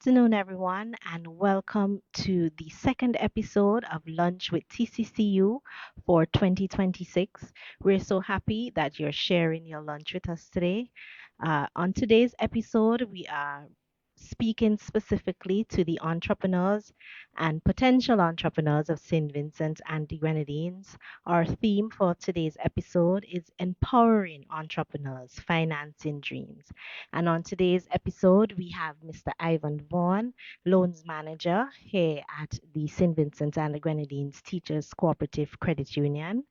afternoon, everyone, and welcome to the second episode of Lunch with TCCU for 2026. We're so happy that you're sharing your lunch with us today. On today's episode, we are speaking specifically to the entrepreneurs and potential entrepreneurs of St. Vincent and the Grenadines. Our theme for today's episode is empowering entrepreneurs, financing dreams. And on today's episode, we have Mr. Ivan Vaughan, Loans Manager here at the St. Vincent and the Grenadines Teachers Cooperative Credit Union.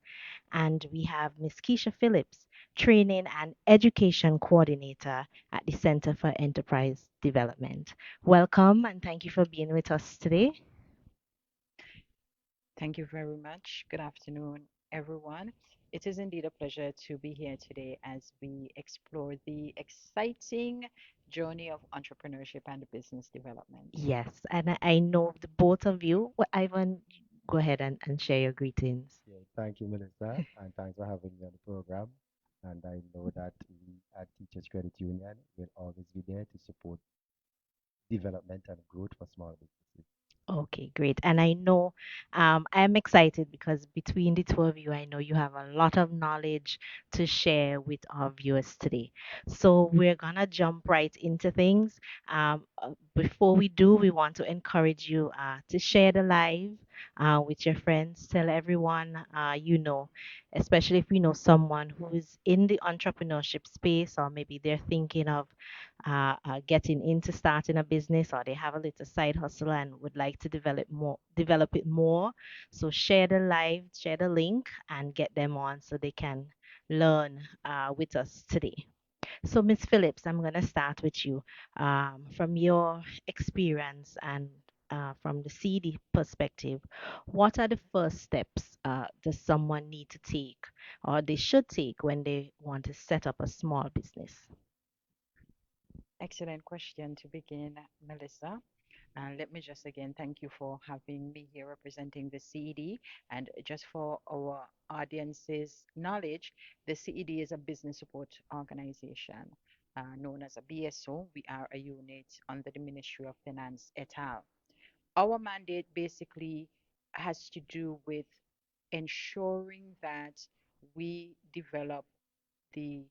And we have Ms. Keisha Phillips, Training and Education Coordinator at the Center for Enterprise Development. Welcome and thank you for being with us today. Thank you very much. Good afternoon, everyone. It is indeed a pleasure to be here today as we explore the exciting journey of entrepreneurship and business development. Yes, and I know the both of you. Well, Ivan, go ahead and share your greetings. Yeah, thank you, Melissa, and thanks for having me on the program. And I know that we at Teachers Credit Union will always be there to support development and growth for small businesses. Okay, great. And I know I'm excited because between the two of you, I know you have a lot of knowledge to share with our viewers today. So we're gonna jump right into things. Before we do, we want to encourage you to share the live with your friends. Tell everyone you know, especially if you know someone who is in the entrepreneurship space or maybe they're thinking of getting into starting a business or they have a little side hustle and would like to develop it more. So share the live, share the link and get them on so they can learn with us today. So Miss Phillips, I'm going to start with you. From your experience and from the CD perspective, what are the first steps does someone need to take or they should take when they want to set up a small business? Excellent question to begin, Melissa. Let me just again thank you for having me here representing the CED. And just for our audience's knowledge, the CED is a business support organization known as a BSO. We are a unit under the Ministry of Finance et al. Our mandate basically has to do with ensuring that we develop the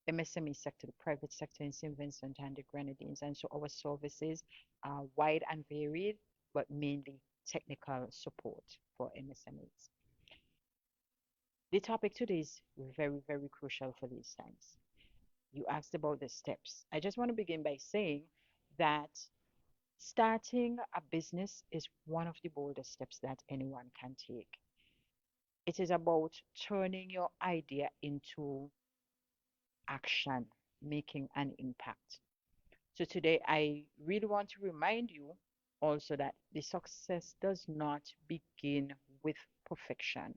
MSME sector, the private sector in St. Vincent and the Grenadines. And so our services are wide and varied, but mainly technical support for MSMEs. The topic today is very, very crucial for these times. You asked about the steps. I just want to begin by saying that starting a business is one of the boldest steps that anyone can take. It is about turning your idea into action, making an impact. So today, I really want to remind you also that the success does not begin with perfection.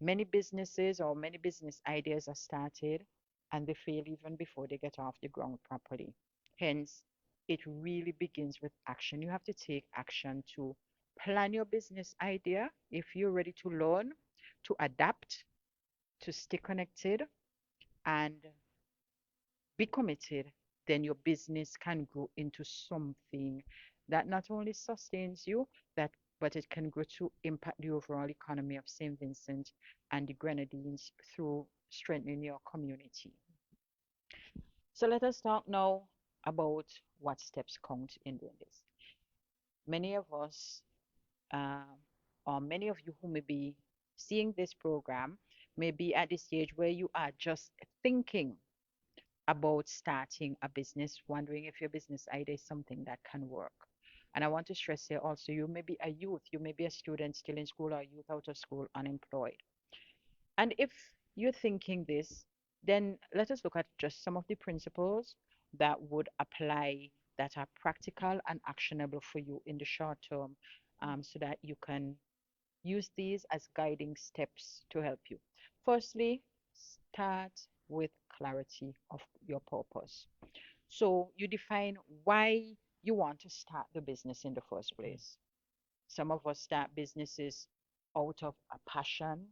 Many businesses or many business ideas are started and they fail even before they get off the ground properly. Hence, it really begins with action. You have to take action to plan your business idea if you're ready to learn, to adapt, to stay connected, and be committed, then your business can grow into something that not only sustains you, that but it can grow to impact the overall economy of St. Vincent and the Grenadines through strengthening your community. So let us talk now about what steps count in doing this. Many of us, uh, or many of you who may be seeing this program, may be at the stage where you are just thinking about starting a business, wondering if your business idea is something that can work. And I want to stress here also, you may be a youth, you may be a student still in school or youth out of school, unemployed. And if you're thinking this, then let us look at just some of the principles that would apply that are practical and actionable for you in the short term so that you can use these as guiding steps to help you. Firstly, start with clarity of your purpose. So you define why you want to start the business in the first place. Some of us start businesses out of a passion.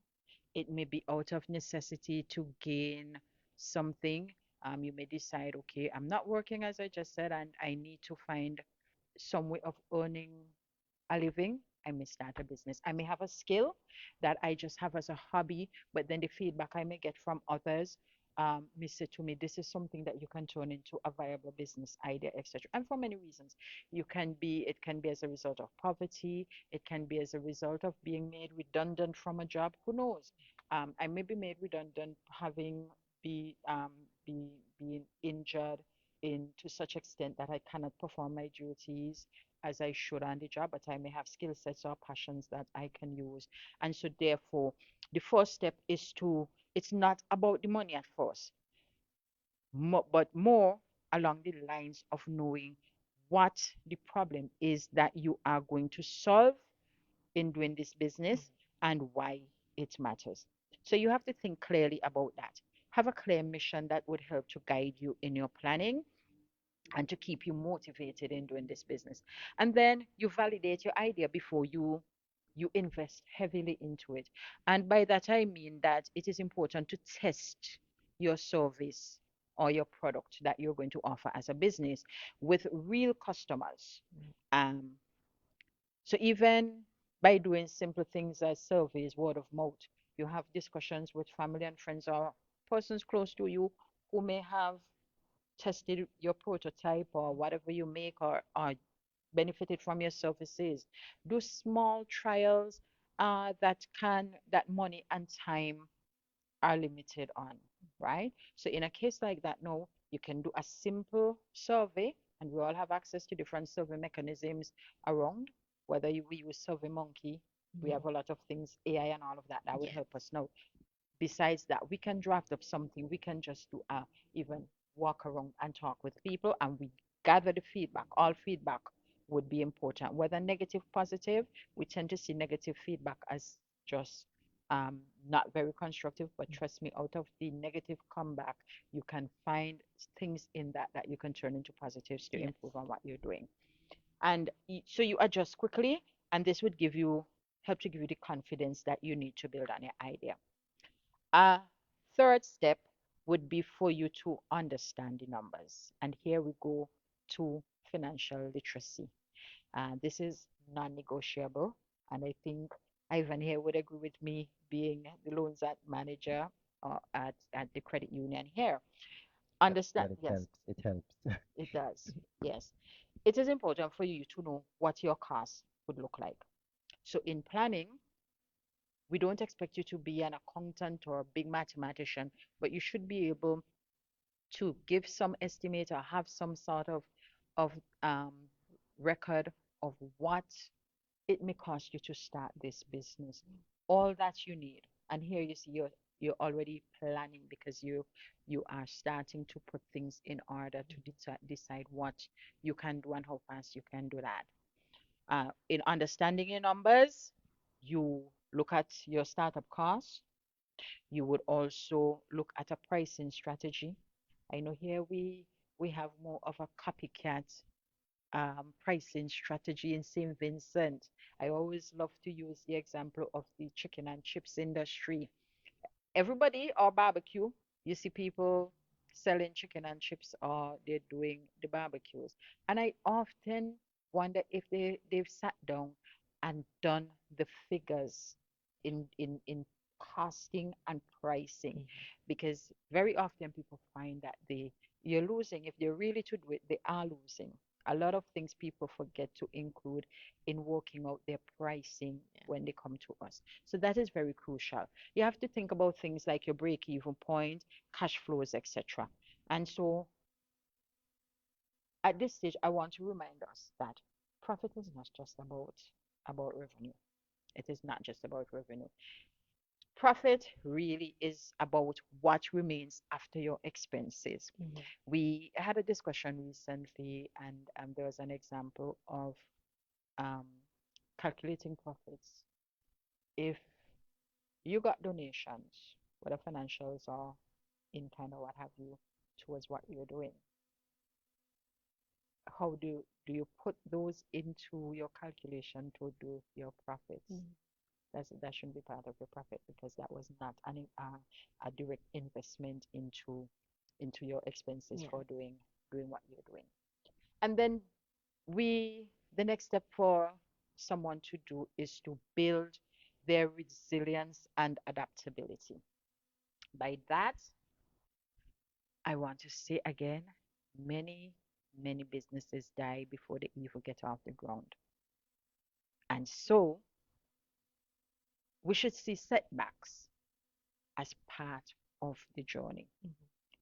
It may be out of necessity to gain something. You may decide, okay, I'm not working as I just said, and I need to find some way of earning a living, I may start a business. I may have a skill that I just have as a hobby, but then the feedback I may get from others may say to me, this is something that you can turn into a viable business idea, etc. And for many reasons, it can be as a result of poverty, it can be as a result of being made redundant from a job. Who knows? I may be made redundant having be be being injured in to such extent that I cannot perform my duties as I should on the job, but I may have skill sets or passions that I can use. And so, therefore, the first step is it's not about the money at first, but more along the lines of knowing what the problem is that you are going to solve in doing this business and why it matters. So, you have to think clearly about that. Have a clear mission that would help to guide you in your planning and to keep you motivated in doing this business. And then you validate your idea before you invest heavily into it. And by that I mean that it is important to test your service or your product that you're going to offer as a business with real customers. Um, so even by doing simple things as surveys, word of mouth, you have discussions with family and friends or persons close to you who may have tested your prototype or whatever you make or benefited from your services. Do small trials that money and time are limited on, right? So in a case like that, no, you can do a simple survey, and we all have access to different survey mechanisms around. Whether we use Survey Monkey, we have a lot of things, AI and all of that that would Yes. help us know. Besides that, we can draft up something. We can just do even walk around and talk with people, and we gather the feedback. All feedback would be important, whether negative, positive. We tend to see negative feedback as just not very constructive, but trust me, out of the negative comeback, you can find things in that you can turn into positives to Yes. improve on what you're doing. And so you adjust quickly, and this would help to give you the confidence that you need to build on your idea. A third step would be for you to understand the numbers. And here we go to financial literacy. This is non-negotiable. And I think Ivan here would agree with me being the loans at manager at the credit union here. Yep, Understand, that it yes, helps. It helps. it does. Yes. It is important for you to know what your costs would look like. So in planning, we don't expect you to be an accountant or a big mathematician, but you should be able to give some estimate or have some sort of um, record of what it may cost you to start this business. All that you need. And here you see you're already planning because you are starting to put things in order to decide what you can do and how fast you can do that. In understanding your numbers, you look at your startup costs. You would also look at a pricing strategy. I know here we have more of a copycat pricing strategy in St. Vincent. I always love to use the example of the chicken and chips industry. Everybody or barbecue, you see people selling chicken and chips or they're doing the barbecues. And I often wonder if they've sat down and done the figures in costing and pricing, because very often people find that you're losing. If they're really to do it, they are losing. A lot of things people forget to include in working out their pricing when they come to us. So that is very crucial. You have to think about things like your break-even point, cash flows, etc. And so at this stage, I want to remind us that profit is not just about revenue. It is not just about revenue. Profit really is about what remains after your expenses. We had a discussion recently, and there was an example of um, calculating profits. If you got donations, whether financials or in kind of what have you, towards what you're doing, how do you put those into your calculation to do your profits? That shouldn't be part of your profit because that was not a direct investment into your expenses Yeah. for doing what you're doing. And then we the next step for someone to do is to build their resilience and adaptability. By that, I want to say again, many, many businesses die before they even get off the ground. And so we should see setbacks as part of the journey.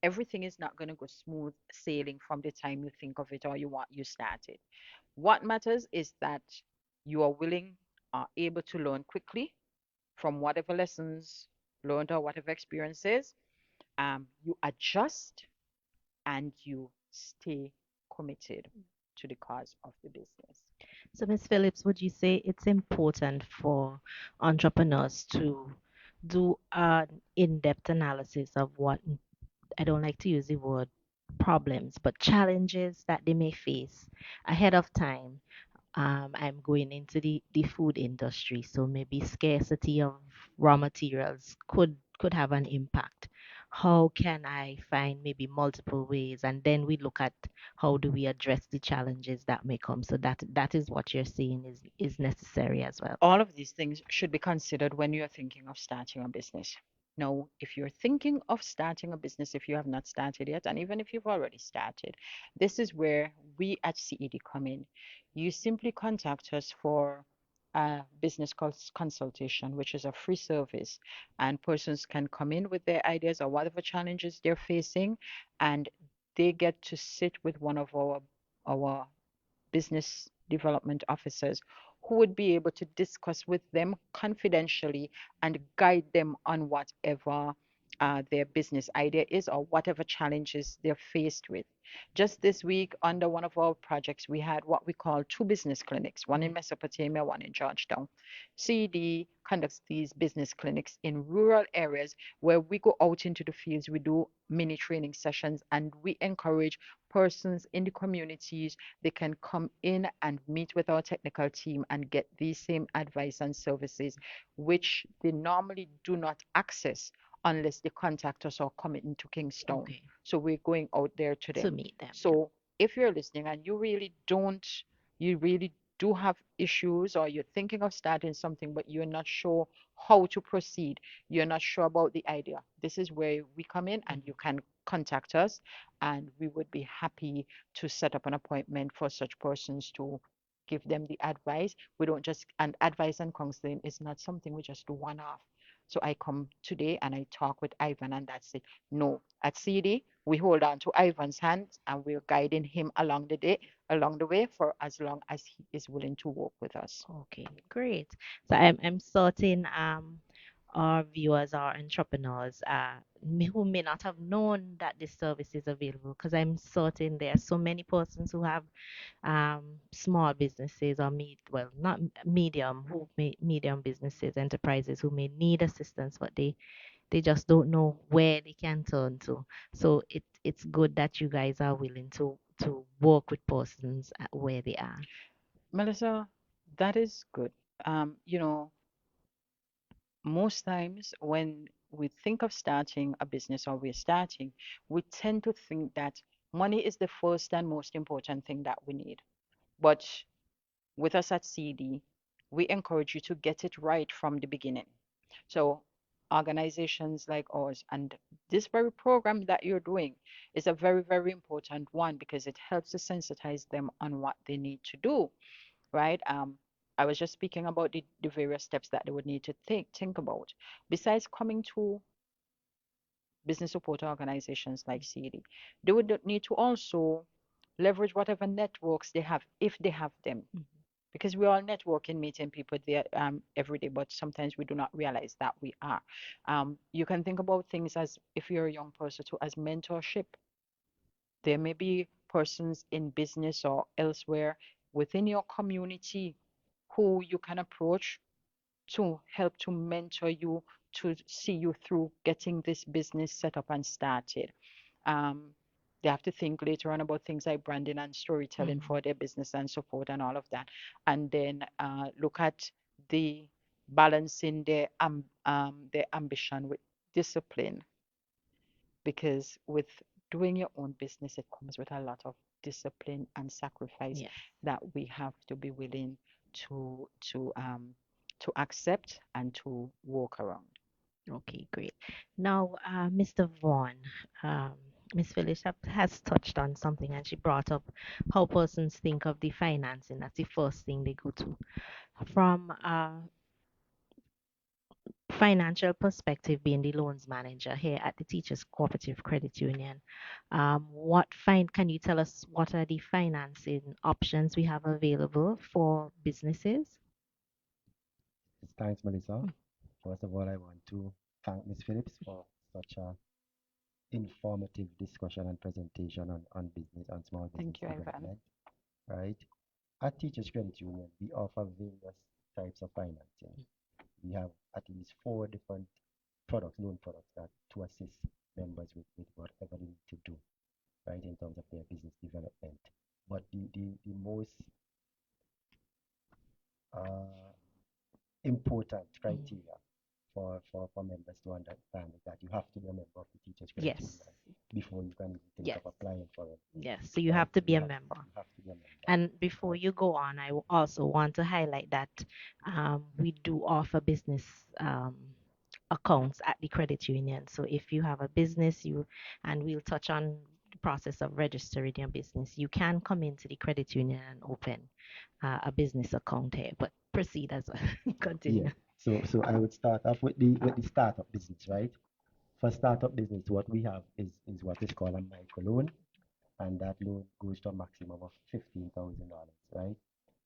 Everything is not going to go smooth sailing from the time you think of it or you started. What matters is that you are willing, are able to learn quickly from whatever lessons learned or whatever experiences. You adjust and you stay committed to the cause of the business. So, Ms. Phillips, would you say it's important for entrepreneurs to do an in-depth analysis of what, I don't like to use the word problems, but challenges that they may face ahead of time? I'm going into the food industry, so maybe scarcity of raw materials could have an impact. How can I find maybe multiple ways, and then we look at how do we address the challenges that may come. So that is what you're saying is necessary as well. All of these things should be considered when you're thinking of starting a business. Now, if you're thinking of starting a business, if you have not started yet, and even if you've already started, this is where we at CED come in. You simply contact us for a business consultation, which is a free service, and persons can come in with their ideas or whatever challenges they're facing, and they get to sit with one of our business development officers who would be able to discuss with them confidentially and guide them on whatever their business idea is or whatever challenges they're faced with. Just this week, under one of our projects, we had what we call two business clinics, one in Mesopotamia, one in Georgetown. CD conducts these business clinics in rural areas where we go out into the fields, we do mini training sessions, and we encourage persons in the communities. They can come in and meet with our technical team and get these same advice and services, which they normally do not access unless they contact us or come into Kingstown. Okay, So we're going out there to to them. meet them. Yeah. So if you're listening and you really do have issues or you're thinking of starting something, but you're not sure how to proceed, you're not sure about the idea, this is where we come in and you can contact us and we would be happy to set up an appointment for such persons to give them the advice. We don't just, and advice and counseling is not something we just do one off. So I come today and I talk with Ivan and that's it. No, at CD, we hold on to Ivan's hands and we're guiding him along the way for as long as he is willing to work with us. Okay, great. So I'm certain our viewers are entrepreneurs who may not have known that this service is available, because I'm certain there are so many persons who have small businesses or well, not medium, medium businesses, enterprises who may need assistance, but they just don't know where they can turn to. So it's good that you guys are willing to work with persons at where they are. Melissa, that is good. You know, most times when we think of starting a business or we're starting, we tend to think that money is the first and most important thing that we need. But with us at CD, we encourage you to get it right from the beginning. So organizations like ours and this very program that you're doing is a very, very important one because it helps to sensitize them on what they need to do, right? I was just speaking about the various steps that they would need to think about. Besides coming to business support organizations like CD, they would need to also leverage whatever networks they have if they have them because we all networking, meeting people there every day, but sometimes we do not realize that we are. You can think about things as if you're a young person too, as mentorship. There may be persons in business or elsewhere within your community who you can approach to help to mentor you to see you through getting this business set up and started. Um, they have to think later on about things like branding and storytelling Mhm. for their business and support and all of that. And then look at the balancing their ambition with discipline, because with doing your own business, it comes with a lot of discipline and sacrifice Yes. that we have to be willing to to um to accept and to walk around. Okay, great. Now, Mr. Vaughn, um, Miss Phyllis has touched on something and she brought up how persons think of the financing. That's the first thing they go to. From a financial perspective, being the loans manager here at the Teachers Cooperative Credit Union, can you tell us what are the financing options we have available for businesses? Thanks, Melissa. Mm. First of all, I want to thank Ms. Phillips for such a informative discussion and presentation on business and small business Thank you, Ivan. development, right? At Teachers Credit Union, we offer various types of financing. We have at least four different products, loan products that to assist members with whatever they need to do, right, in terms of their business development. But the most uh, important Mm. criteria for members to understand is that you have to be a member of the Teachers Credit Yes, Union before you can even think yes, of applying for it, yes. So you right? have to So be a member. you have to be a member, And before right? you go on, also want to highlight that we do offer business accounts at the credit union. So if you have a business, and we'll touch on the process of registering your business, you can come into the credit union and open a business account here. But proceed as well. Yeah. Continue. So I would start off with the startup business, right? For startup business, what we have is what is called a microloan, and that loan goes to a maximum of $15,000, right?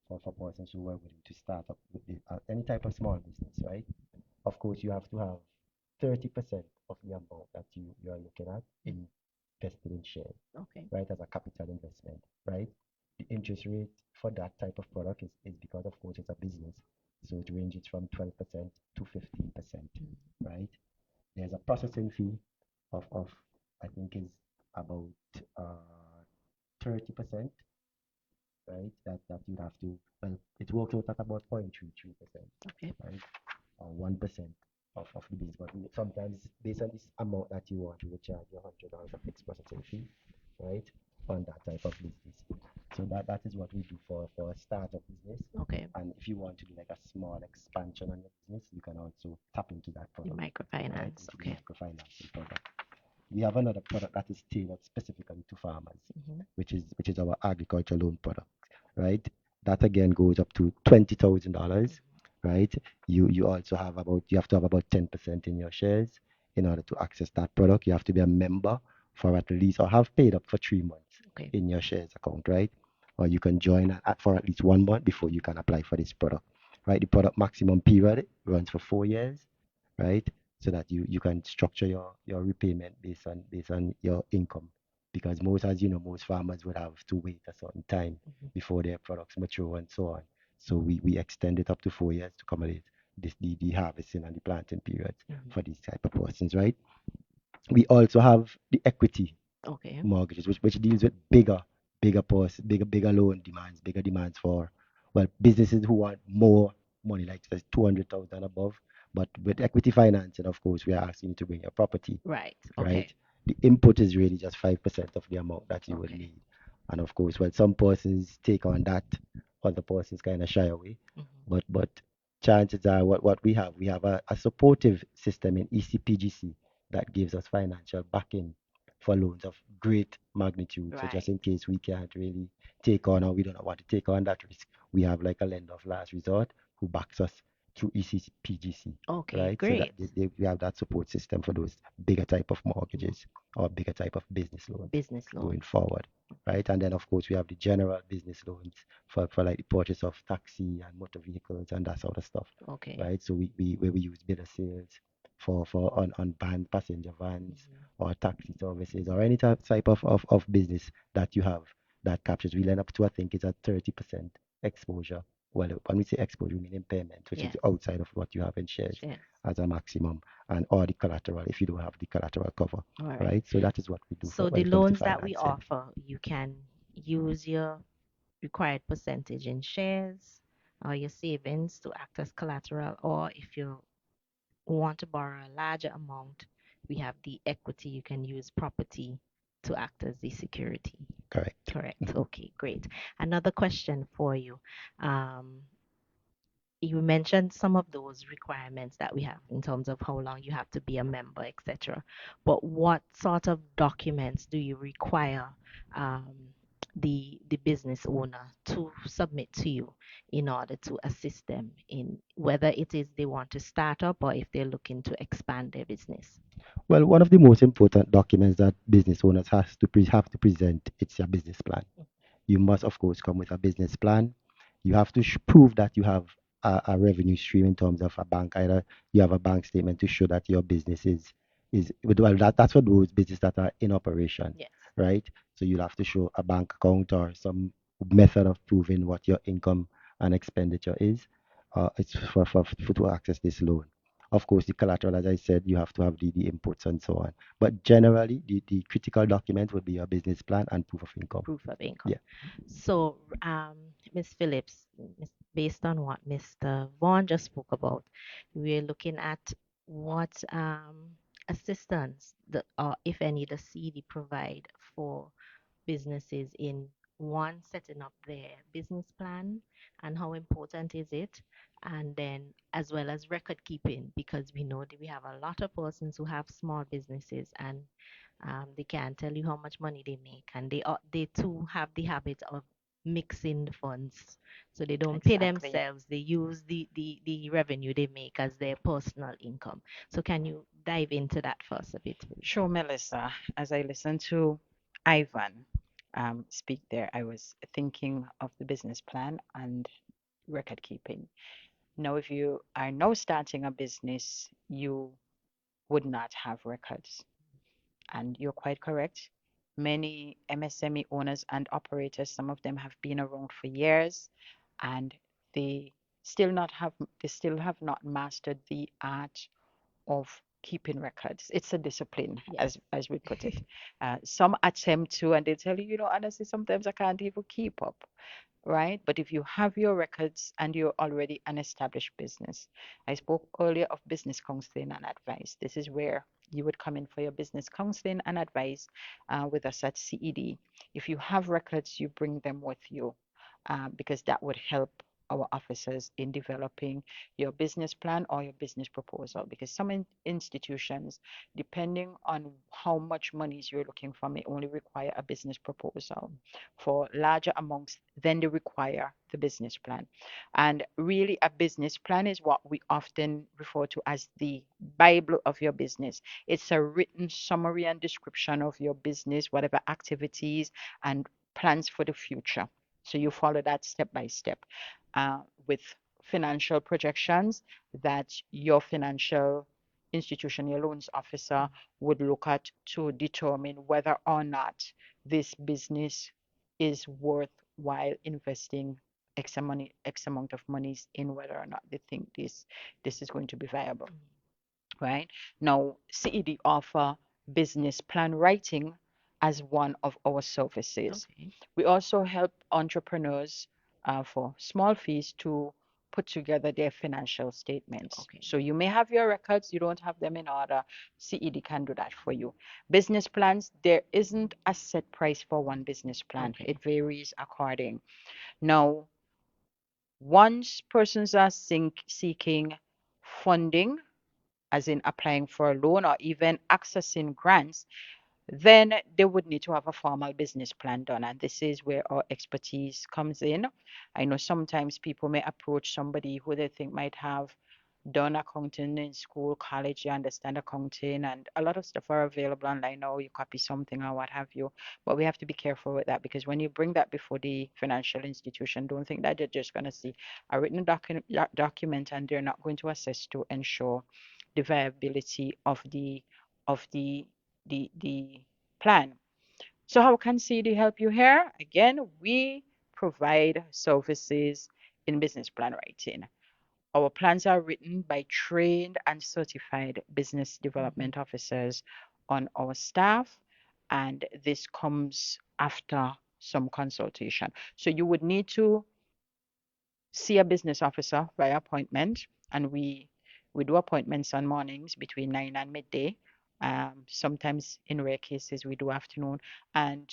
For persons who are willing to start up with any type of small business, right? Of course, you have to have 30% of the amount that you are looking at invested in shares, Okay. right, as a capital investment, right? The interest rate for that type of product is because, of course, it's a business, so it ranges from 12% to 15%, Mm. right? There's a processing fee of I think is about 30%, right? That you'd have to, well, it works out at about 0.33%, Okay. right? Or 1% of the business. But sometimes based on this amount that you want, we will charge you $100 a fixed processing fee, right? On that type of business. So that is what we do for a startup business. Okay. And if you want to do like a small expansion on your business, you can also tap into that The product, right? microfinance. Into the Okay. microfinancing product. We have another product that is tailored specifically to farmers, Hmm. which is our agriculture loan product, right? That again goes up to $20,000, right? You have to have about 10% in your shares in order to access that product. You have to be a member for at least or have paid up for 3 months Okay. in your shares account, right? Or you can join for at least 1 month before you can apply for this product, right? The product maximum period runs for 4 years, right? So that you can structure your repayment based on your income. Because most, as you know, most farmers would have to wait a certain time Hmm. before their products mature and so on. So we extend it up to 4 years to accommodate the harvesting and the planting periods Hmm. for these type of persons, right? We also have the equity Okay. mortgages, which deals with bigger loan demands, bigger demands for, well, businesses who want more money, like says 200,000 above. But with equity financing, of course, we are asking you to bring your property, Right. right? Okay. The input is really just 5% of the amount that you would Okay. need. And of course, when some persons take on that, other persons kind of shy away. Hmm. But chances are what we have a supportive system in ECPGC that gives us financial backing for loans of great magnitude. So just Right. in case we can't really take on or we don't want to take on that risk, we have like a lender of last resort who backs us through ECPGC, Okay. right? So that Great. we have that support system for those bigger type of Mm. mortgages or bigger type of business loans Business going loans. forward, right? And then of course we have the general business loans for like the purchase of taxi and motor vehicles and that sort of stuff, Okay. right? So we use bidder sales for on passenger vans Hmm. or taxi services or any type of business that you have that captures. We end up to, I think it's a 30% exposure. Well, when we say exposure, we mean impairment, which is Yes. outside of what you have in shares Yes. as a maximum, and or the collateral if you don't have the collateral cover, All right. right? So that is what we do for So when the it comes to loans that we financing. offer, you can use your required percentage in shares or your savings to act as collateral, or if you want to borrow a larger amount, we have the equity. You can use property to act as the security. Correct. Correct. Okay, great. Another question for you. Um, you mentioned some of those requirements that we have in terms of how long you have to be a member, etc. But what sort of documents do you require um, the business owner to submit to you in order to assist them in whether it is they want to start up or if they're looking to expand their business? Well, one of the most important documents that business owners have to present, it's your business plan. You must, of course, come with a business plan. You have to prove that you have a revenue stream in terms of a bank. Either you have a bank statement to show that your business is well, that's for those businesses that are in operation, Yes. right? So you'll have to show a bank account or some method of proving what your income and expenditure is. It's for to access this loan. Of course, the collateral, as I said, you have to have the inputs and so on. But generally, the critical document would be your business plan and proof of income. Proof of income. Yeah. So, Ms. Phillips, based on what Mr. Vaughn just spoke about, we're looking at what assistance, or if any, the CD provide for businesses in one, setting up their business plan and how important is it, and then as well as record keeping, because we know that we have a lot of persons who have small businesses and they can't tell you how much money they make, and they too have the habit of mixing the funds, so they don't pay Exactly. themselves. They use the revenue they make as their personal income. So can you dive into that first a bit, please? Sure, Melissa. As I listened to Ivan speak there, I was thinking of the business plan and record keeping. Now, if you are now starting a business, you would not have records. And you're quite correct. Many MSME owners and operators, some of them have been around for years, and they they still have not mastered the art of keeping records. It's a discipline, Yes. as we put it. Some attempt to, and they tell you, honestly, sometimes I can't even keep up, right? But if you have your records and you're already an established business, I spoke earlier of business counseling and advice. This is where you would come in for your business counseling and advice with us at CED. If you have records, you bring them with you because that would help our officers in developing your business plan or your business proposal. Because some institutions, depending on how much monies you're looking for, may only require a business proposal. For larger amounts, then they require the business plan. And really, a business plan is what we often refer to as the Bible of your business. It's a written summary and description of your business, whatever activities and plans for the future. So you follow that step by step with financial projections that your financial institution, your loans officer would look at to determine whether or not this business is worthwhile investing X amount of monies in, whether or not they think this is going to be viable, right? Now, CED offer business plan writing as one of our services. Okay. We also help entrepreneurs for small fees to put together their financial statements. Okay. So you may have your records, you don't have them in order. CED can do that for you. Business plans, there isn't a set price for one business plan. Okay. It varies according. Now, once persons are seeking funding, as in applying for a loan or even accessing grants, then they would need to have a formal business plan done. And this is where our expertise comes in. I know sometimes people may approach somebody who they think might have done accounting in school, college, you understand accounting, and a lot of stuff are available online now. You copy something or what have you. But we have to be careful with that because when you bring that before the financial institution, don't think that they're just going to see a written document and they're not going to assess to ensure the viability of the plan. So how can CD help you here? Again, we provide services in business plan writing. Our plans are written by trained and certified business Mhm. development officers on our staff, and this comes after some consultation. So you would need to see a business officer by appointment, and we do appointments on mornings between 9 and midday Sometimes in rare cases we do afternoon. And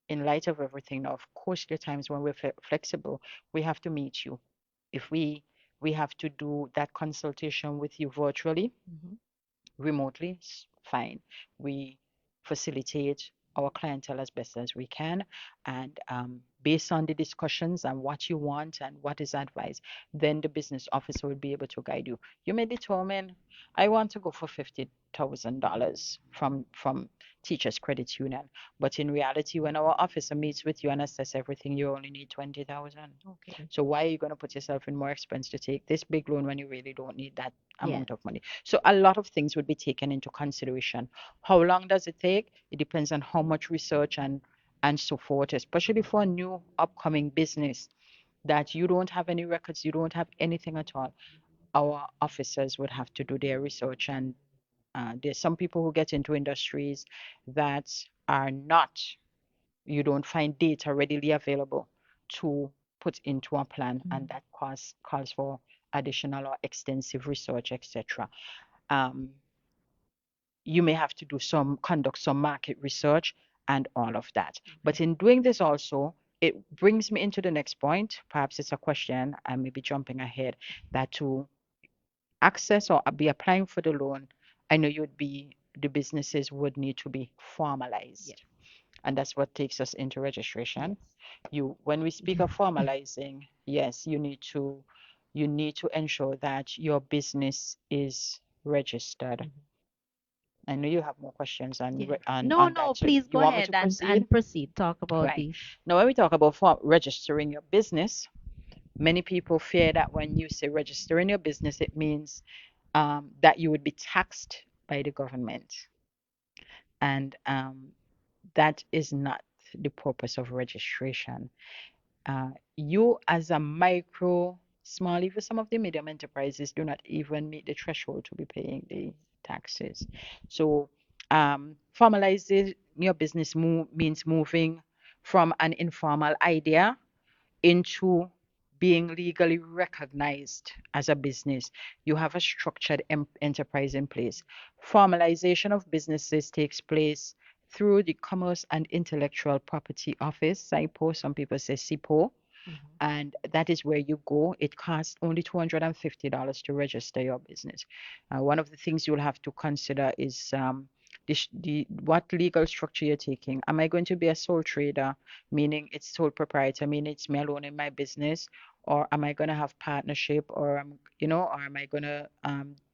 in light of everything now, of course, there are times when we're flexible. We have to meet you. If we have to do that consultation with you virtually, Mhm. remotely, fine. We facilitate our clientele as best as we can. And based on the discussions and what you want and what is advised, then the business officer will be able to guide you. You may determine, I want to go for $50,000 from Teachers Credit Union. But in reality, when our officer meets with you and assess everything, you only need 20,000. Okay. So why are you going to put yourself in more expense to take this big loan when you really don't need that Yes. amount of money? So a lot of things would be taken into consideration. How long does it take? It depends on how much research and so forth, especially for a new upcoming business that you don't have any records, you don't have anything at all. Our officers would have to do their research, and there's some people who get into industries that are not, you don't find data readily available to put into a plan, and Mm. that calls for additional or extensive research, etc. Um, you may have to conduct some market research and all of that. But Okay. in doing this also, it brings me into the next point. Perhaps it's a question, I may be jumping ahead, that to access or be applying for the loan, I know the businesses would need to be Yes. formalized. And that's what takes us into registration. Yes. When we speak of formalizing, yes, you need to ensure that your business is registered. Mhm. I know you have more questions Yeah. No, on no, that. So please you go want me to ahead proceed? and proceed. Talk about Right. the. Now, when we talk about registering your business, many people fear that when you say registering your business, it means that you would be taxed by the government. And that is not the purpose of registration. You, as a micro, small, even some of the medium enterprises do not even meet the threshold to be paying the taxes. So, formalizing your business means moving from an informal idea into being legally recognized as a business. You have a structured enterprise in place. Formalization of businesses takes place through the Commerce and Intellectual Property Office, SIPO, some people say SIPO, Mhm. and that is where you go. It costs only $250 to register your business. One of the things you'll have to consider is what legal structure you're taking. Am I going to be a sole trader, meaning it's sole proprietor, meaning it's me alone in my business, or am I going to have partnership, or or am I going to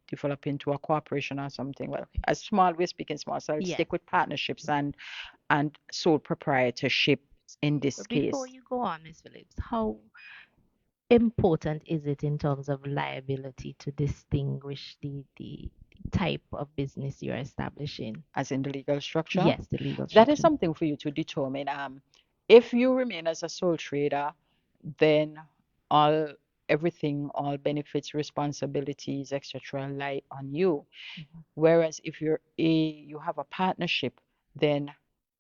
develop into a corporation or something? Well, Okay. as small, we're speaking small, so I'll Yes. stick with partnerships and sole proprietorship in this But before case. you go on, Miss Phillips, how important is it in terms of liability to distinguish the type of business you're establishing? As in the legal structure. Yes, the legal That is structure. something for you to determine. If you remain as a sole trader, then all all benefits, responsibilities, etc., lie on you. Mhm. Whereas if you have a partnership, then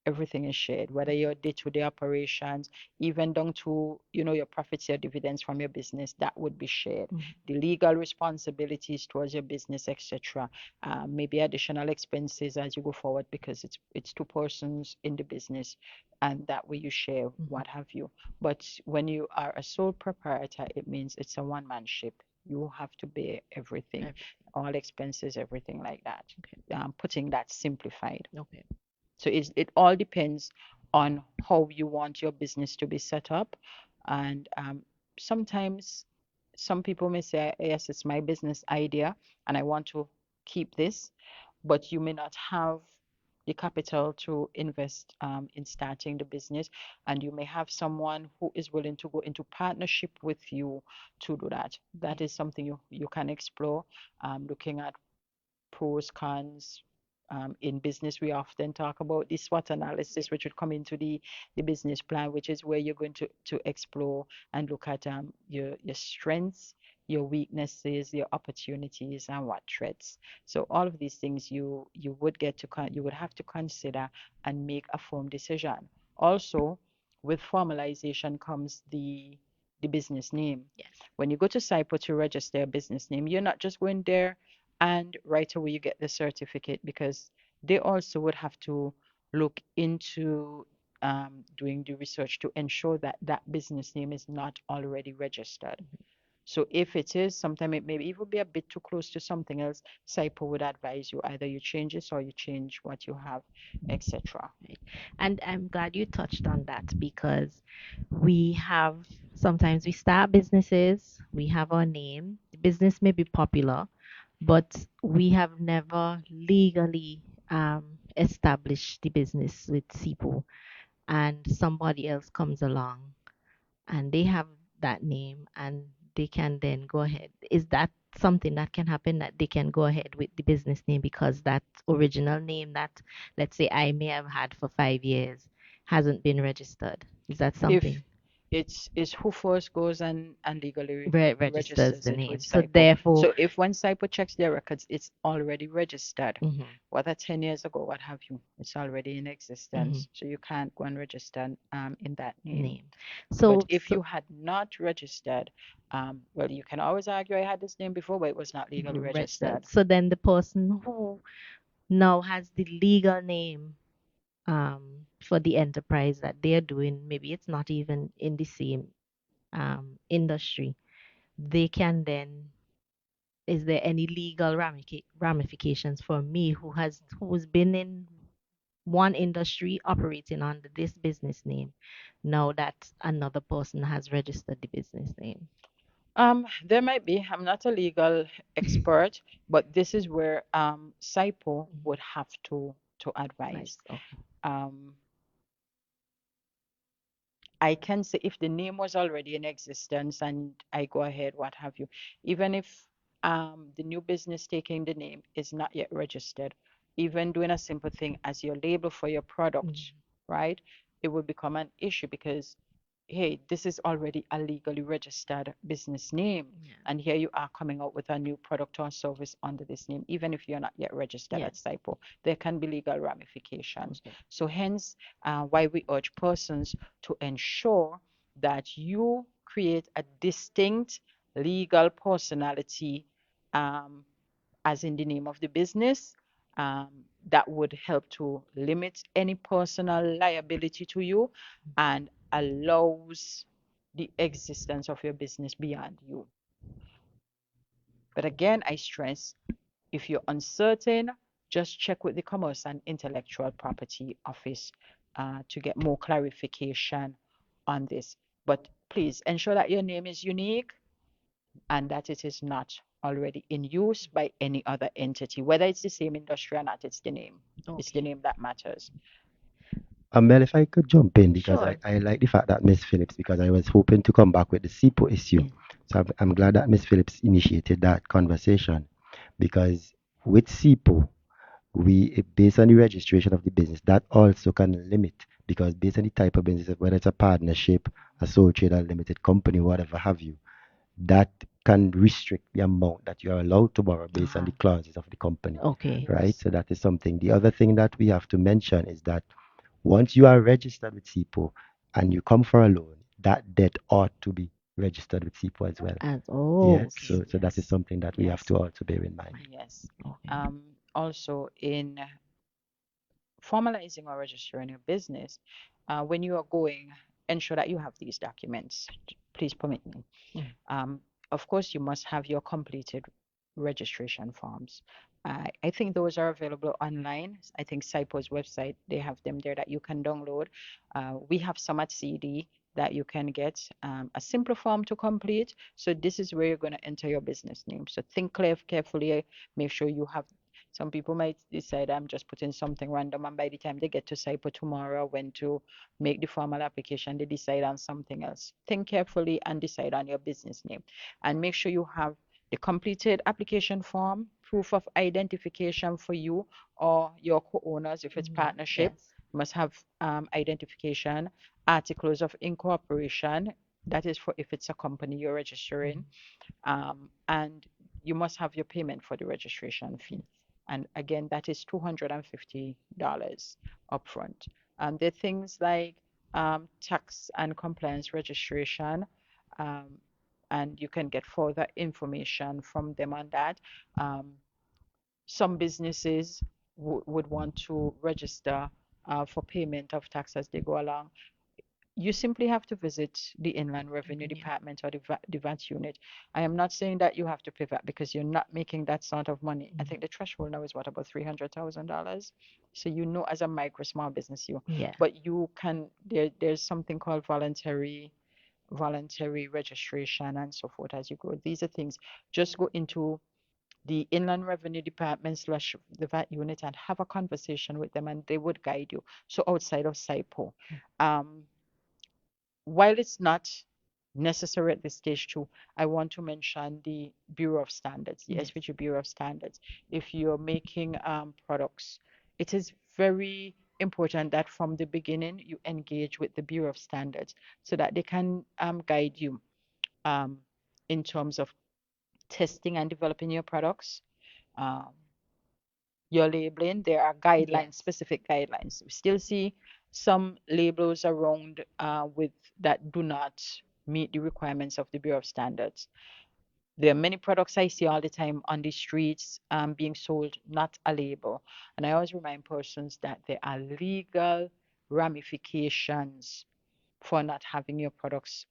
everything is shared, whether your day-to-day operations, even down to your profits, your dividends from your business, that would be shared. Mhm. The legal responsibilities towards your business, etc. Maybe additional expenses as you go forward because it's two persons in the business, and that way you share Mhm. what have you. But when you are a sole proprietor, it means it's a one-man ship. You have to bear everything, Everything. all expenses, everything like that. Okay. Putting that simplified. Okay. So it all depends on how you want your business to be set up. And sometimes some people may say, yes, it's my business idea and I want to keep this, but you may not have the capital to invest in starting the business. And you may have someone who is willing to go into partnership with you to do that. That Okay. is something you can explore, looking at pros, cons. In business, we often talk about the SWOT Yes. analysis, which would come into the business plan, which is where you're going to explore and look at your strengths, your weaknesses, your opportunities, and what threats. So all of these things you would you would have to consider and make a firm decision. Also, with formalization comes the business name. Yes. When you go to SIPO to register a business name, you're not just going there and right away you get the certificate, because they also would have to look into doing the research to ensure that that business name is not already registered. So if it is, sometime it maybe even be a bit too close to something else, SIPO would advise you either you change this or you change what you have, etc. Right. And I'm glad you touched on that because we have sometimes we start businesses, we have our name, the business may be popular, but we have never legally established the business with SIPO, and somebody else comes along and they have that name and they can then go ahead. Is that something that can happen, that they can go ahead with the business name because that original name that, let's say, I may have had for 5 years hasn't been registered? Is that If something it's who first goes and legally registers registers the it with name? So SIPO. therefore, So if when SIPO checks their records, it's already registered. mhm, Whether 10 years ago, what have you, it's already in mhm, existence. So you can't go and register in that name. name. But So, if you had not registered, well, you can always argue I had this name before, but it was not legally registered. registered. So then the person who now has the legal name for the enterprise that they're doing, maybe it's not even in the same industry, they can then, is there any legal ramifications for me who's been in one industry operating under this business name now that another person has registered the business name? There might be. I'm not a legal expert, but this is where SIPO Mhm. would have to Right. advise. Okay. Um, I can say if the name was already in existence and I go ahead, what have you, even if the new business taking the name is not yet registered, even doing a simple thing as your label for your product, Mhm. right? It would become an issue because, hey, this is already a legally registered business name. Yeah. And here you are coming out with a new product or service under this name, even if you're not yet registered at Yes. SIPO, there can be legal ramifications. Okay. So hence why we urge persons to ensure that you create a distinct legal personality, um, as in the name of the business, that would help to limit any personal liability to you and allows the existence of your business beyond you. But again, I stress, if you're uncertain, just check with the Commerce and Intellectual Property Office to get more clarification on this. But please ensure that your name is unique and that it is not already in use by any other entity. Whether it's the same industry or not, it's the name. It's the Okay. name that matters. Mel, if I could jump in because Sure. I like the fact that Miss Phillips, because I was hoping to come back with the SIPO issue. Yeah. So I'm glad that Miss Phillips initiated that conversation because with SIPO, based on the registration of the business, that also can limit because based on the type of business, whether it's a partnership, a sole trader, limited company, whatever have you, that can restrict the amount that you are allowed to borrow based on the Ah. clauses of the company, Okay. right? Yes. So that is something. The other thing that we have to mention is that once you are registered with SIPO and you come for a loan, that debt ought to be registered with SIPO as well. As oh, Yes, okay. so that is Yes. something that we have Yes. to also bear in mind. Right. Yes. Okay. Also, in formalizing or registering your business, when you are going, ensure that you have these documents. Please permit me. Mm. Um, of course, you must have your completed registration forms. I think those are available online. I think SIPO's website, they have them there that you can download. We have some at CD that you can get a simple form to complete. So this is where you're going to enter your business name. So think carefully, make sure you have. Some people might decide I'm just putting something random, and by the time they get to SIPO tomorrow, when to make the formal application, they decide on something else. Think carefully and decide on your business name. And make sure you have the completed application form, proof of identification for you or your co-owners. If it's Mhm. partnership, Yes. you must have identification, articles of incorporation. That is for if it's a company you're registering. Mhm. And you must have your payment for the registration fee. And again, that is $250 upfront. There are things like tax and compliance registration, um, and you can get further information from them on that. Um, some businesses would want to register for payment of tax as they go along. You simply have to visit the Inland Revenue Yeah. Department or the VAT unit. I am not saying that you have to pay VAT because you're not making that sort of money. I Mhm. think the threshold now is what, about $300,000. So you know, as a micro small business, Yeah. but you can there's something called voluntary registration and so forth as you go. These are things. Just go into the Inland Revenue Department slash the VAT unit and have a conversation with them, and they would guide you. So outside of SIPO, um, while it's not necessary at this stage too, I want to mention the Bureau of Standards, the Yes. SPG Bureau of Standards. If you're making products, it is very important that from the beginning you engage with the Bureau of Standards so that they can guide you um, in terms of testing and developing your products. Um, your labeling, there are guidelines, Yes. specific guidelines. We still see some labels around with that do not meet the requirements of the Bureau of Standards. There are many products I see all the time on the streets being sold, not a label. And I always remind persons that there are legal ramifications for not having your products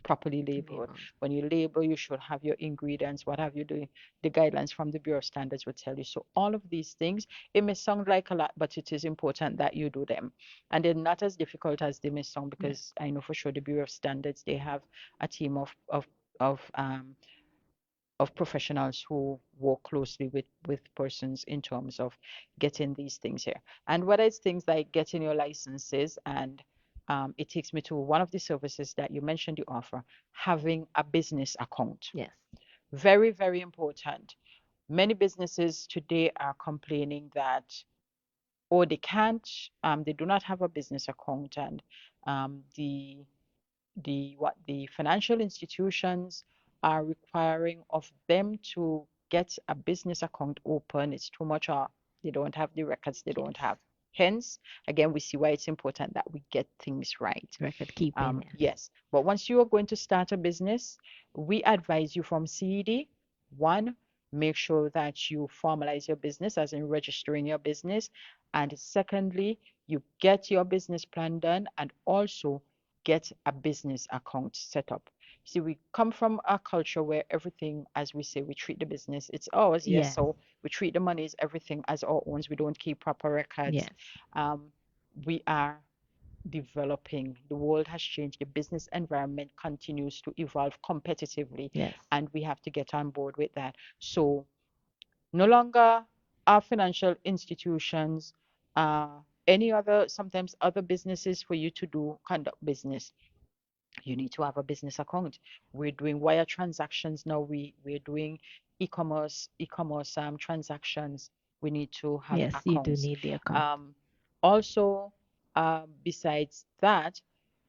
properly labeled. Labeled. When you label, you should have your ingredients, what have you, the guidelines from the Bureau of Standards would tell you. So all of these things, it may sound like a lot, but it is important that you do them. And they're not as difficult as they may sound Yes. because I know for sure the Bureau of Standards, they have a team of of professionals who work closely with persons in terms of getting these things here. And whether it's things like getting your licenses, and it takes me to one of the services that you mentioned you offer, having a business account. Yes. Very, very important. Many businesses today are complaining that, or they can't, they do not have a business account, and the the financial institutions are requiring of them to get a business account open. It's too much, they don't have the records, they don't Yes. have. Hence, again, we see why it's important that we get things right. Record keeping. Yes. Yes, but once you are going to start a business, we advise you from CED, one, make sure that you formalize your business, as in registering your business. And secondly, you get your business plan done and also get a business account set up. See, we come from a culture where everything, as we say, we treat the business, it's ours, yes. Yes. So we treat the monies, everything as our own. We don't keep proper records. Yes. Um, we are developing. The world has changed. The business environment continues to evolve competitively, Yes. and we have to get on board with that. So no longer are financial institutions, uh, any other, sometimes other businesses for you to do conduct business. You need to have a business account. We're doing wire transactions now. We're doing e-commerce transactions. We need to have Yes. You do accounts. need the account. Um, Also, besides that,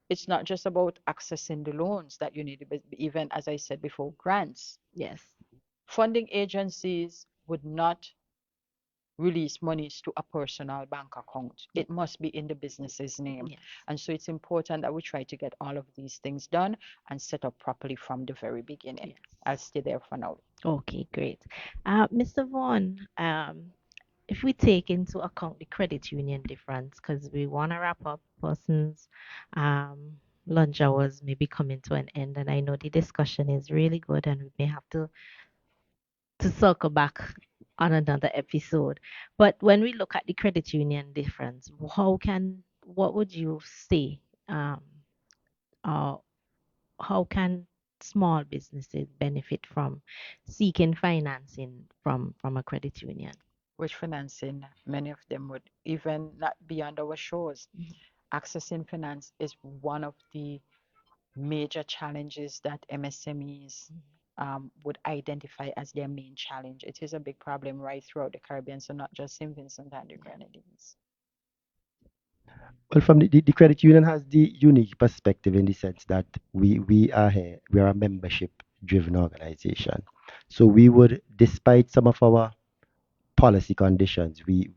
it's not just about accessing the loans that you need, but even as I said before, grants. Yes. Funding agencies would not release monies to a personal bank account. Yes. It must be in the business's name. Yes. And so it's important that we try to get all of these things done and set up properly from the very beginning. Yes. I'll stay there for now. Okay, great. Mr. Vaughn, if we take into account the credit union difference, because we want to wrap up, persons' um, lunch hours may be coming to an end, and I know the discussion is really good, and we may have to circle back on another episode. But when we look at the credit union difference, what would you say, um, uh, how can small businesses benefit from seeking financing from a credit union? Which financing, many of them would even not be on our shores. Mhm. Accessing finance is one of the major challenges that MSMEs would identify as their main challenge. It is a big problem right throughout the Caribbean, so not just St. Vincent and the Yeah. Grenadines. Well, from the credit union has the unique perspective in the sense that we are here, we are a membership driven organization. So we would, despite some of our policy conditions, we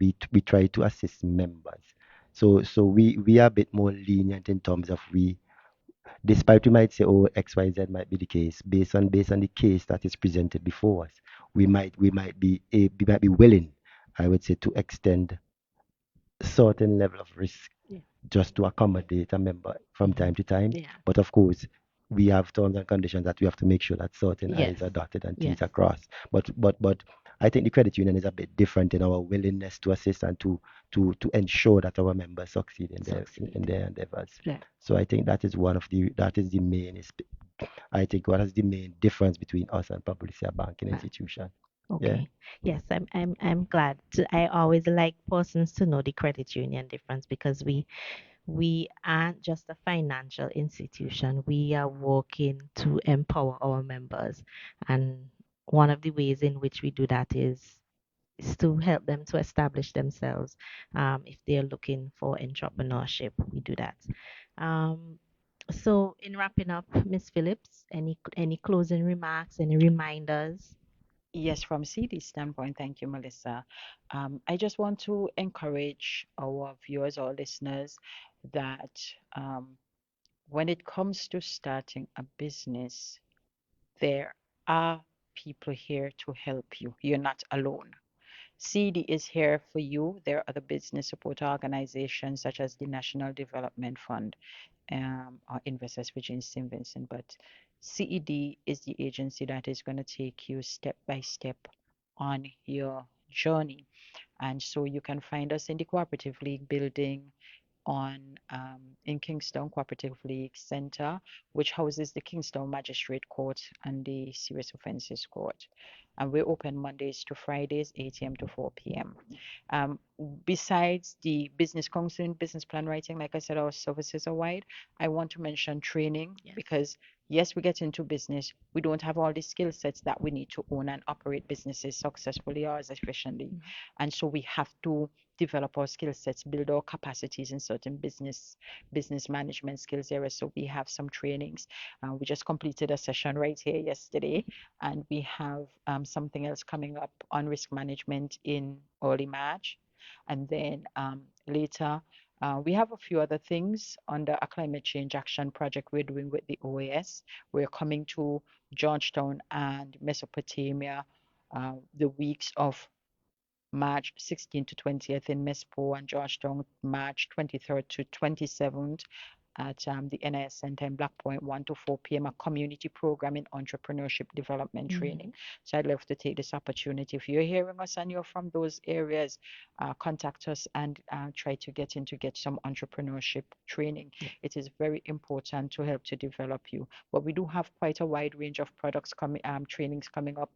try to assist members. So we are a bit more lenient in terms of Despite we might say, oh, XYZ might be the case, based on the case that is presented before us, we might be willing, I would say, to extend certain level of risk Yeah. just to accommodate a member from time to time. Yeah. But of course, we have terms and conditions that we have to make sure that certain Yes. I's are dotted and Yes. T's are crossed. But I think the credit union is a bit different in our willingness to assist and to ensure that our members succeed in Succeed. their endeavors. Yeah. So I think that is the main I think what is the main difference between us and probably say a banking institution. Yeah. Okay. Yes, I'm glad. I always like persons to know the credit union difference because we aren't just a financial institution. We are working to empower our members, and one of the ways in which we do that is to help them to establish themselves. If they're looking for entrepreneurship, we do that. Um, so in wrapping up, Miss Phillips, any closing remarks, any reminders? Yes, from CD standpoint, thank you, Melissa. I just want to encourage our viewers or listeners that um, when it comes to starting a business, there are people here to help you. You're not alone. CD is here for you. There are other business support organizations such as the National Development Fund or Investors Virginia St. Vincent, but CED is the agency that is going to take you step by step on your journey. And so you can find us in the Cooperative League building on in Kingston Cooperative League Center, which houses the Kingston Magistrate Court and the Serious Offences Court. And we're open Mondays to Fridays, 8 a.m. to 4 p.m. Um, Besides the business counseling, business plan writing, like I said, our services are wide. I want to mention training Yes. because yes, we get into business. We don't have all the skill sets that we need to own and operate businesses successfully or as efficiently. Mhm. And so we have to develop our skill sets, build our capacities in certain business management skills areas. So we have some trainings. We just completed a session right here yesterday, and we have something else coming up on risk management in early March. And then later, we have a few other things under a climate change action project we're doing with the OAS. We're coming to Georgetown and Mesopotamia the weeks of March 16th to 20th in Mespo and Georgetown, March 23rd to 27th at the NIS Center in Black Point, 1 to 4 p.m., a community program in entrepreneurship development training. Mhm. So I'd love to take this opportunity. If you're hearing us and you're from those areas, contact us and try to get some entrepreneurship training. Yeah. It is very important to help to develop you. But we do have quite a wide range of products coming, trainings coming up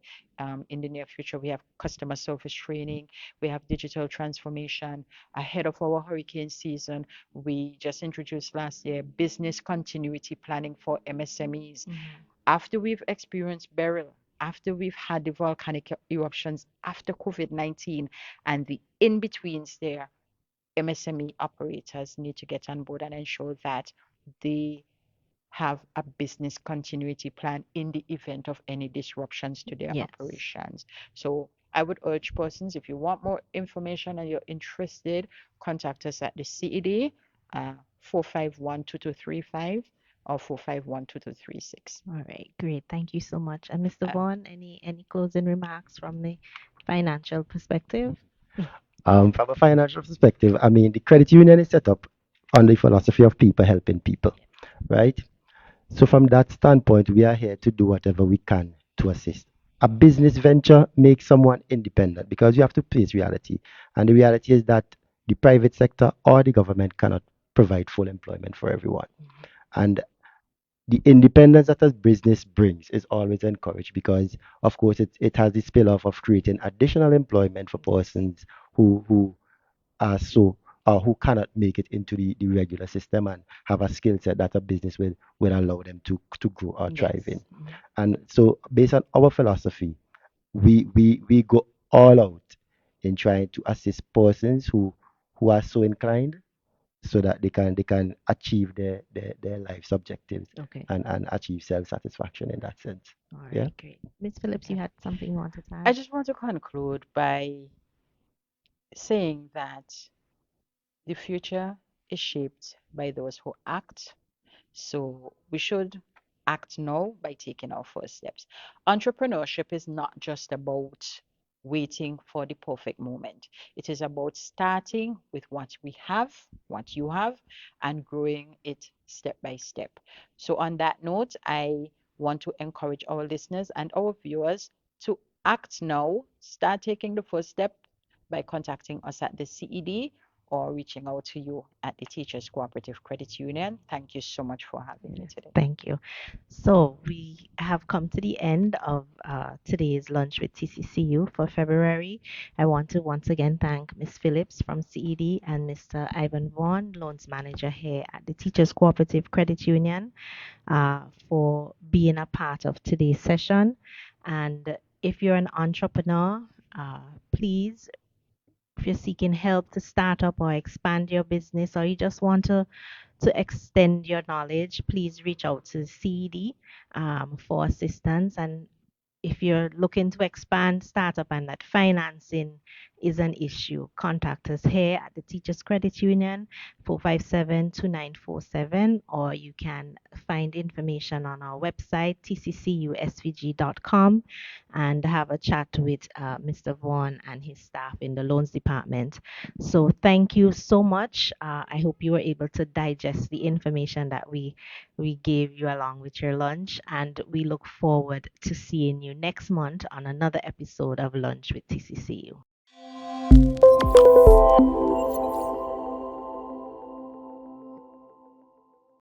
in the near future. We have customer service training, we have digital transformation ahead of our hurricane season. We just introduced last year business continuity planning for MSMEs. Mhm. After we've experienced beryl, after we've had the volcanic eruptions, after COVID-19, and the in betweens there, MSME operators need to get on board and ensure that they have a business continuity plan in the event of any disruptions to their Yes. operations. So I would urge persons, if you want more information and you're interested, contact us at the CED 451 or 451 All right. Great. Thank you so much. And Mr. Uh, Vaughn, any closing remarks from the financial perspective? From a financial perspective, I mean, the credit union is set up on the philosophy of people helping people, right? So from that standpoint, we are here to do whatever we can to assist. A business venture makes someone independent because you have to face reality. And the reality is that the private sector or the government cannot provide full employment for everyone. Mhm. And the independence that a business brings is always encouraged because, of course, it has the spill-off of creating additional employment for Yes. persons who are so who cannot make it into the regular system and have a skill set that a business will allow them to grow or thrive in. Yes. Mhm. And so based on our philosophy, we go all out in trying to assist persons who are so inclined so that they can achieve their life's objectives Okay. and achieve self-satisfaction in that sense. All Yeah. right. Great. Miss Phillips, you okay. had something you wanted to I add? just want to conclude by saying that the future is shaped by those who act, So we should act now by taking our first steps. Entrepreneurship is not just about waiting for the perfect moment. It is about starting with what we have, what you have, and growing it step by step. So, on that note, I want to encourage our listeners and our viewers to act now, start taking the first step by contacting us at the CED or reaching out to you at the Teachers Cooperative Credit Union. Thank you so much for having me Yeah, today. thank you. So we have come to the end of today's lunch with TCCU for February. I want to once again thank Ms. Phillips from CED and Mr. Ivan Vaughn, loans manager here at the Teachers Cooperative Credit Union, for being a part of today's session. And if you're an entrepreneur, uh, please, if you're seeking help to start up or expand your business, or you just want to extend your knowledge, please reach out to CED for assistance. And if you're looking to expand, startup, and that financing is an issue, contact us here at the Teachers Credit Union, 457-2947, or you can find information on our website, tccusvg.com, and have a chat with Mr. Vaughn and his staff in the loans department. So thank you so much. I hope you were able to digest the information that we gave you along with your lunch, and we look forward to seeing you next month on another episode of Lunch with TCCU.